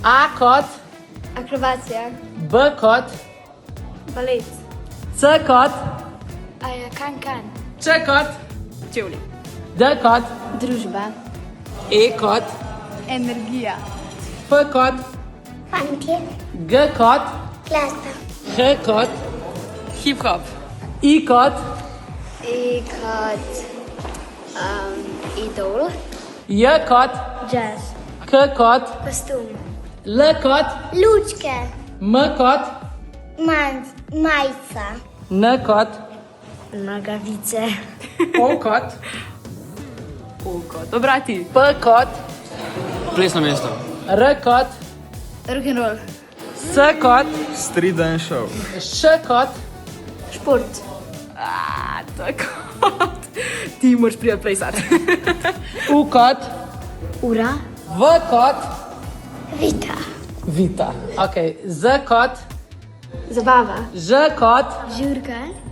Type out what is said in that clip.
A kot, Akrobacija. B kot, Balet. C kot, Kan. Č kot, Čevlji. D kot, Družba. E kot, Energija. F kot, Fantje. G kot, Glasba. H kot, Hip-hop. I kot, Kot idol. J kot, Jazz. K kot, Kostum. L kot, Lučke. M kot, Majica. N kot, Nogavice. O kot, Obrati. P kot, Plesno mesto. R kot, Rock'n'roll. S kot, Street dance show. Š kot, Šport. Tako. Ti moraš prijeti plesati. U kot, Ura. V kot, Vita. Vita. Ok, Z kot, Zabava. Ž kot, Žurka.